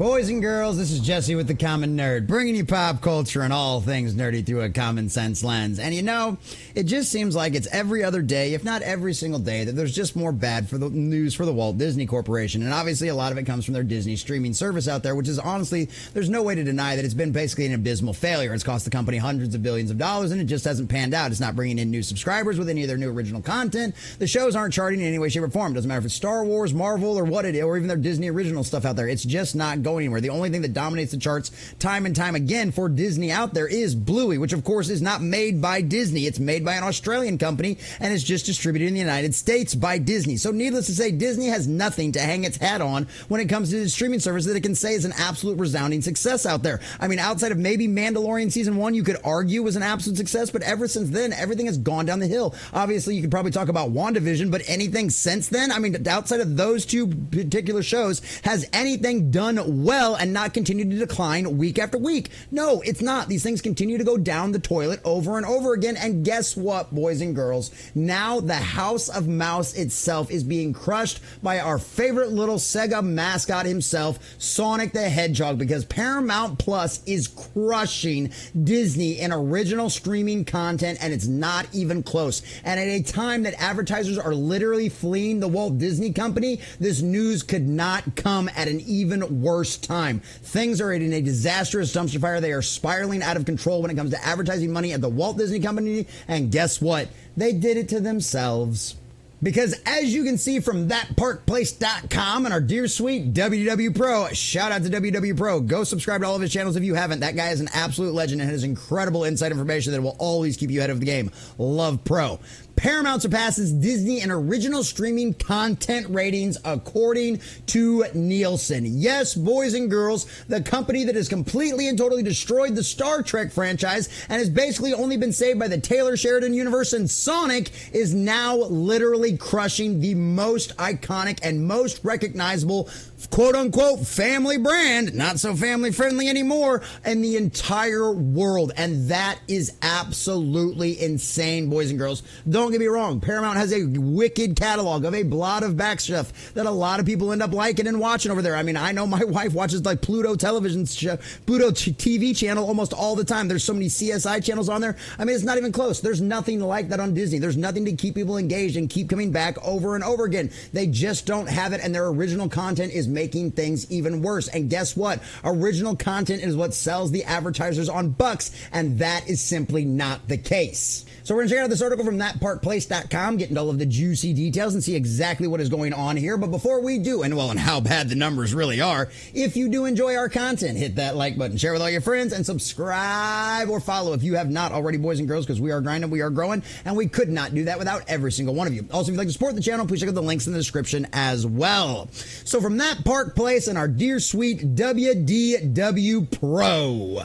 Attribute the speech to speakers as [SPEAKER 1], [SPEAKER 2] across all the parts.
[SPEAKER 1] Boys and girls, this is Jesse with The Common Nerd, bringing you pop culture and all things nerdy through a common sense lens. And you know, it just seems like it's every other day, if not every single day, that there's just more bad for the news for the Walt Disney Corporation. And obviously a lot of it comes from their Disney streaming service out there, which is honestly, there's no way to deny that it's been basically an abysmal failure. It's cost the company hundreds of billions of dollars and it just hasn't panned out. It's not bringing in new subscribers with any of their new original content. The shows aren't charting in any way, shape, or form. Doesn't matter if it's Star Wars, Marvel, or what it is, or even their Disney original stuff out there. It's just not going anywhere. The only thing that dominates the charts time and time again for Disney out there is Bluey, which of course is not made by Disney. It's made by an Australian company and is just distributed in the United States by Disney. So needless to say, Disney has nothing to hang its hat on when it comes to the streaming service that it can say is an absolute resounding success out there. I mean, outside of maybe Mandalorian season 1, you could argue was an absolute success, but ever since then, everything has gone down the hill. Obviously, you could probably talk about WandaVision, but anything since then, I mean, outside of those two particular shows, has anything done well and not continue to decline week after week? No, it's not. These things continue to go down the toilet over and over again. And guess what, boys and girls? Now the House of Mouse itself is being crushed by our favorite little Sega mascot himself, Sonic the Hedgehog, because Paramount Plus is crushing Disney in original streaming content, and it's not even close. And at a time that advertisers are literally fleeing the Walt Disney Company, this news could not come at an even worse time. Things are in a disastrous dumpster fire. They are spiraling out of control when it comes to advertising money at the Walt Disney Company. And guess what? They did it to themselves. Because as you can see from thatparkplace.com and our dear sweet WW Pro, shout out to WW Pro. Go subscribe to all of his channels if you haven't. That guy is an absolute legend and has incredible inside information that will always keep you ahead of the game. Love Pro. Paramount surpasses Disney in original streaming content ratings according to Nielsen. Yes, boys and girls, the company that has completely and totally destroyed the Star Trek franchise and has basically only been saved by the Taylor Sheridan universe and Sonic is now literally crushing the most iconic and most recognizable quote-unquote family brand, not so family-friendly anymore, in the entire world. And that is absolutely insane, boys and girls. Don't get me wrong, Paramount has a wicked catalog of a lot of back stuff that a lot of people end up liking and watching over there. I mean, I know my wife watches like Pluto television show, Pluto TV channel almost all the time. There's so many CSI channels on there. I mean, it's not even close. There's nothing like that on Disney. There's nothing to keep people engaged and keep coming back over and over again. They just don't have it, and their original content is making things even worse. And guess what? Original content is what sells the advertisers on bucks, and that is simply not the case. So we're going to check out this article from thatparkplace.com, get into all of the juicy details and see exactly what is going on here. But before we do, and how bad the numbers really are, if you do enjoy our content, hit that like button, share with all your friends, and subscribe or follow if you have not already, boys and girls, because we are grinding, we are growing, and we could not do that without every single one of you. Also, if you'd like to support the channel, please check out the links in the description as well. So from That Park Place and our dear sweet WDW Pro.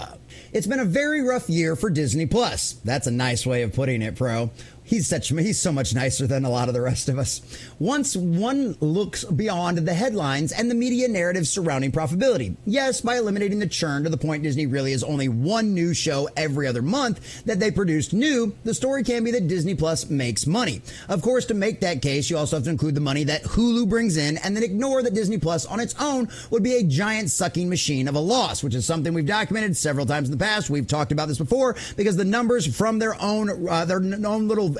[SPEAKER 1] It's been a very rough year for Disney Plus. That's a nice way of putting it, Pro. He's so much nicer than a lot of the rest of us. Once one looks beyond the headlines and the media narrative surrounding profitability. Yes, by eliminating the churn to the point Disney really is only one new show every other month that they produced new, the story can be that Disney Plus makes money. Of course, to make that case, you also have to include the money that Hulu brings in and then ignore that Disney Plus on its own would be a giant sucking machine of a loss, which is something we've documented several times in the past. We've talked about this before because the numbers from their own little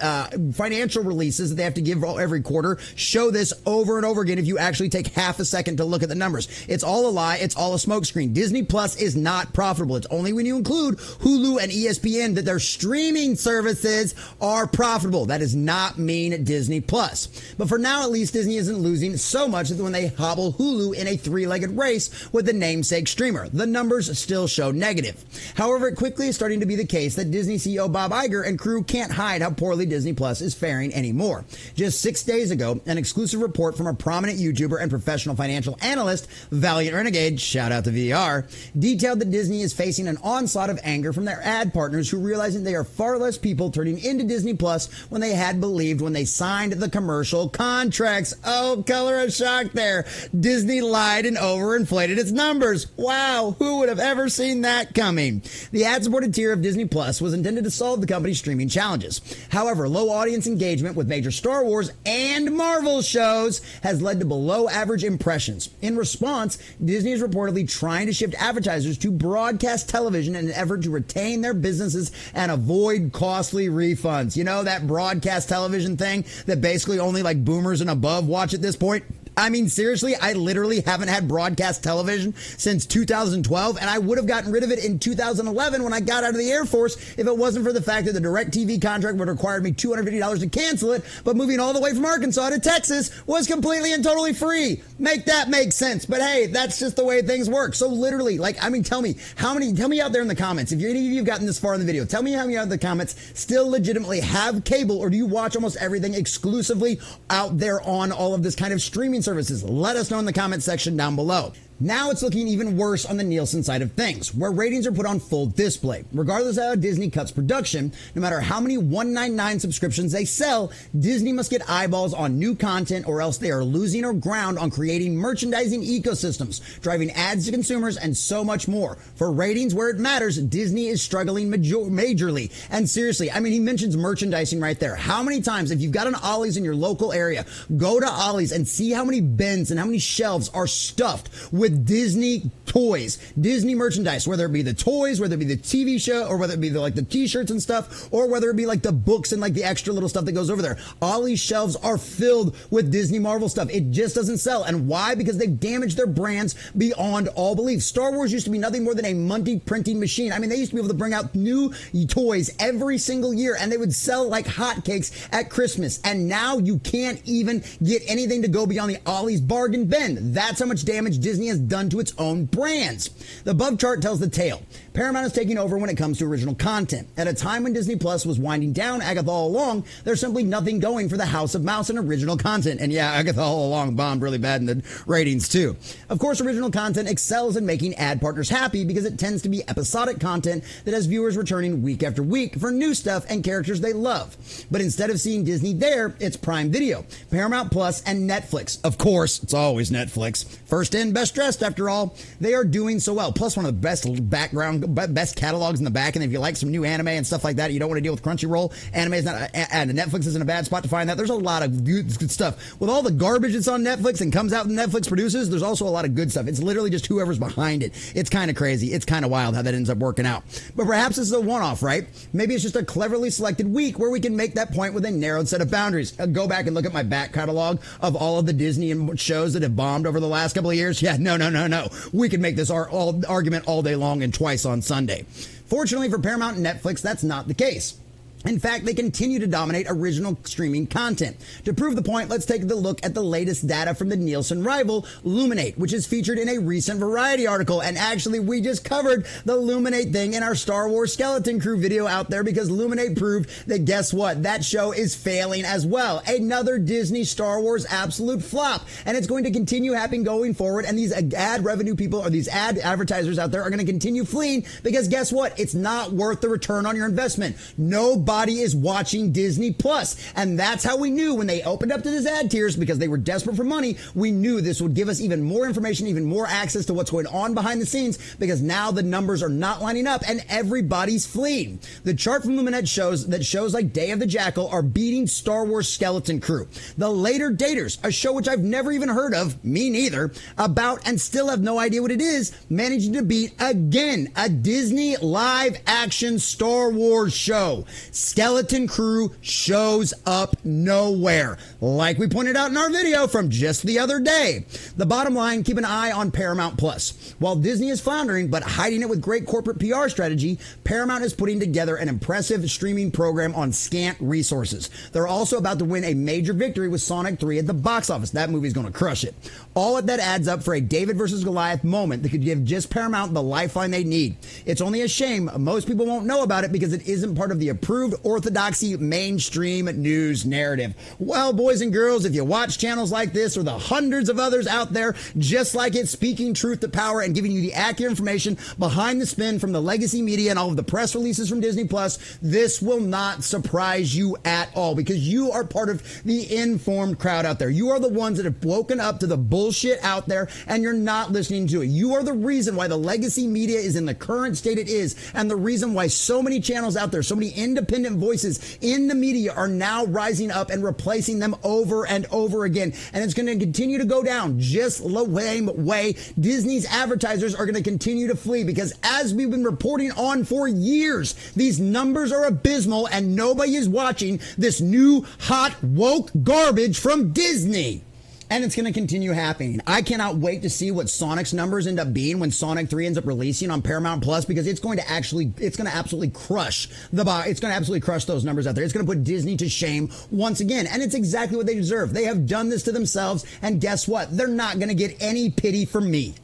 [SPEAKER 1] financial releases that they have to give every quarter show this over and over again if you actually take half a second to look at the numbers. It's all a lie. It's all a smokescreen. Disney Plus is not profitable. It's only when you include Hulu and ESPN that their streaming services are profitable. That does not mean Disney Plus. But for now, at least, Disney isn't losing so much that when they hobble Hulu in a three-legged race with the namesake streamer, the numbers still show negative. However, it quickly is starting to be the case that Disney CEO Bob Iger and crew can't hide how poorly Disney Plus is faring anymore. Just 6 days ago, an exclusive report from a prominent YouTuber and professional financial analyst, Valiant Renegade, shout out to VR, detailed that Disney is facing an onslaught of anger from their ad partners who realizing they are far less people turning into Disney Plus when they had believed when they signed the commercial contracts. Oh, color of shock there. Disney lied and overinflated its numbers. Wow, who would have ever seen that coming? The ad-supported tier of Disney Plus was intended to solve the company's streaming challenges. However, However, low audience engagement with major Star Wars and Marvel shows has led to below average impressions. In response, Disney is reportedly trying to shift advertisers to broadcast television in an effort to retain their businesses and avoid costly refunds. You know, that broadcast television thing that basically only like boomers and above watch at this point? I mean, seriously, I literally haven't had broadcast television since 2012, and I would have gotten rid of it in 2011 when I got out of the Air Force if it wasn't for the fact that the DirecTV contract would have required me $250 to cancel it, but moving all the way from Arkansas to Texas was completely and totally free. Make that make sense. But hey, that's just the way things work. So literally, like, I mean, tell me out there in the comments, if any of you have gotten this far in the video, tell me how many out of the comments still legitimately have cable, or do you watch almost everything exclusively out there on all of this kind of streaming services? Let us know in the comment section down below. Now it's looking even worse on the Nielsen side of things, where ratings are put on full display. Regardless of how Disney cuts production, no matter how many $1.99 subscriptions they sell, Disney must get eyeballs on new content or else they are losing or ground on creating merchandising ecosystems, driving ads to consumers, and so much more. For ratings where it matters, Disney is struggling majorly. And seriously, I mean, he mentions merchandising right there. How many times, if you've got an Ollie's in your local area, go to Ollie's and see how many bins and how many shelves are stuffed with Disney toys, Disney merchandise, whether it be the toys, whether it be the TV show, or whether it be the t-shirts and stuff, or whether it be like the books and like the extra little stuff that goes over there. Ollie's shelves are filled with Disney Marvel stuff. It just doesn't sell. And why? Because they've damaged their brands beyond all belief. Star Wars used to be nothing more than a money printing machine. I mean, they used to be able to bring out new toys every single year, and they would sell like hotcakes at Christmas. And now you can't even get anything to go beyond the Ollie's bargain bin. That's how much damage Disney has done to its own brands. The above chart tells the tale. Paramount is taking over when it comes to original content. At a time when Disney Plus was winding down Agatha All Along, there's simply nothing going for the House of Mouse and original content. And yeah, Agatha All Along bombed really bad in the ratings too. Of course, original content excels in making ad partners happy because it tends to be episodic content that has viewers returning week after week for new stuff and characters they love. But instead of seeing Disney there, it's Prime Video, Paramount Plus, and Netflix. Of course, it's always Netflix. First in, best dressed, after all. They are doing so well. Plus, one of the best catalogs in the back. And if you like some new anime and stuff like that, you don't want to deal with Crunchyroll. Anime is not, and Netflix isn't a bad spot to find that. There's a lot of good stuff. With all the garbage that's on Netflix and comes out and Netflix produces, there's also a lot of good stuff. It's literally just whoever's behind it. It's kind of crazy. It's kind of wild how that ends up working out. But perhaps this is a one-off, right? Maybe it's just a cleverly selected week where we can make that point with a narrowed set of boundaries. Go back and look at my back catalog of all of the Disney shows that have bombed over the last couple of years. Yeah, no. We can make this our argument all day long and twice on Sunday. Fortunately for Paramount and Netflix, that's not the case. In fact, they continue to dominate original streaming content. To prove the point, let's take a look at the latest data from the Nielsen rival, Luminate, which is featured in a recent Variety article. And actually, we just covered the Luminate thing in our Star Wars Skeleton Crew video out there because Luminate proved that, guess what? That show is failing as well. Another Disney Star Wars absolute flop. And it's going to continue happening going forward. And these ad revenue people, or these ad advertisers out there, are going to continue fleeing because guess what? It's not worth the return on your investment. Nobody is watching Disney Plus. And that's how we knew when they opened up to this ad tiers, because they were desperate for money, we knew this would give us even more information, even more access to what's going on behind the scenes, because now the numbers are not lining up and everybody's fleeing. The chart from Luminate shows that shows like Day of the Jackal are beating Star Wars Skeleton Crew. The Later Daters, a show which I've never even heard of, me neither, about and still have no idea what it is, managing to beat again a Disney live action Star Wars show. Skeleton Crew shows up nowhere, like we pointed out in our video from just the other day. The bottom line, keep an eye on Paramount Plus. While Disney is floundering, but hiding it with great corporate PR strategy, Paramount is putting together an impressive streaming program on scant resources. They're also about to win a major victory with Sonic 3 at the box office. That movie's going to crush it. All of that adds up for a David versus Goliath moment that could give just Paramount the lifeline they need. It's only a shame most people won't know about it because it isn't part of the approved orthodoxy mainstream news narrative. Well, boys and girls, if you watch channels like this or the hundreds of others out there just like it, speaking truth to power and giving you the accurate information behind the spin from the legacy media and all of the press releases from Disney Plus, this will not surprise you at all because you are part of the informed crowd out there. You are the ones that have woken up to the bullshit out there and you're not listening to it. You are the reason why the legacy media is in the current state it is, and the reason why so many channels out there, so many independent independent voices in the media are now rising up and replacing them over and over again. And it's going to continue to go down just the same way Disney's advertisers are going to continue to flee, because as we've been reporting on for years, these numbers are abysmal and nobody is watching this new hot woke garbage from Disney. And it's going to continue happening. I cannot wait to see what Sonic's numbers end up being when Sonic 3 ends up releasing on Paramount Plus, because it's going to absolutely crush those numbers out there. It's going to put Disney to shame once again. And it's exactly what they deserve. They have done this to themselves. And guess what? They're not going to get any pity from me.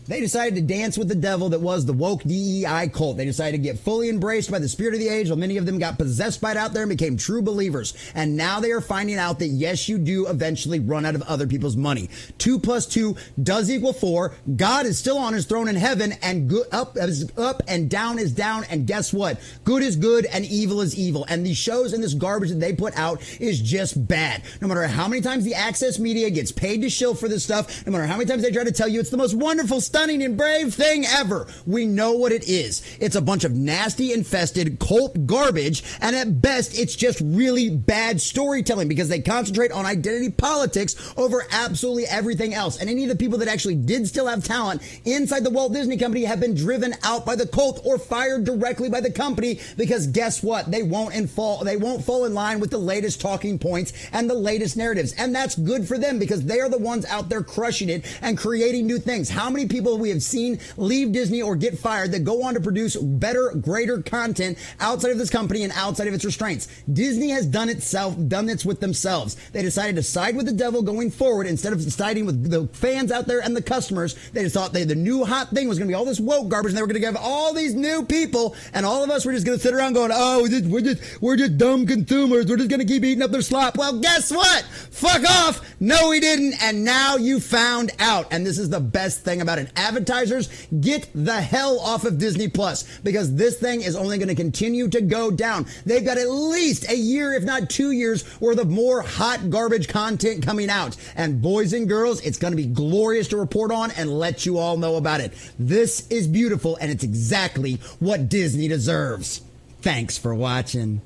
[SPEAKER 1] They decided to dance with the devil that was the woke DEI cult. They decided to get fully embraced by the spirit of the age, while many of them got possessed by it out there and became true believers. And now they are finding out that, yes, you do eventually run out of other people's money. 2 plus 2 does equal 4. God is still on his throne in heaven, and good up is up and down is down. And guess what? Good is good and evil is evil. And these shows and this garbage that they put out is just bad. No matter how many times the access media gets paid to shill for this stuff, no matter how many times they try to tell you it's the most wonderful, stunning and brave thing ever, we know what it is. It's a bunch of nasty, infested cult garbage, and at best, it's just really bad storytelling, because they concentrate on identity politics over absolutely everything else. And any of the people that actually did still have talent inside the Walt Disney Company have been driven out by the cult or fired directly by the company, because guess what? They won't fall in line with the latest talking points and the latest narratives. And that's good for them, because they are the ones out there crushing it and creating new things. How many people we have seen leave Disney or get fired that go on to produce better, greater content outside of this company and outside of its restraints? Disney has done this with themselves. They decided to side with the devil going forward instead of siding with the fans out there and the customers. They just thought the new hot thing was going to be all this woke garbage, and they were going to give all these new people, and all of us were just going to sit around going, oh, we're just dumb consumers. We're just going to keep eating up their slop. Well, guess what? Fuck off. No, we didn't. And now you found out. And this is the best thing about it. Advertisers, get the hell off of Disney Plus, because this thing is only going to continue to go down. They've got at least a year, if not 2 years, worth of more hot garbage content coming out. And boys and girls, it's going to be glorious to report on and let you all know about it. This is beautiful, and it's exactly what Disney deserves. Thanks for watching.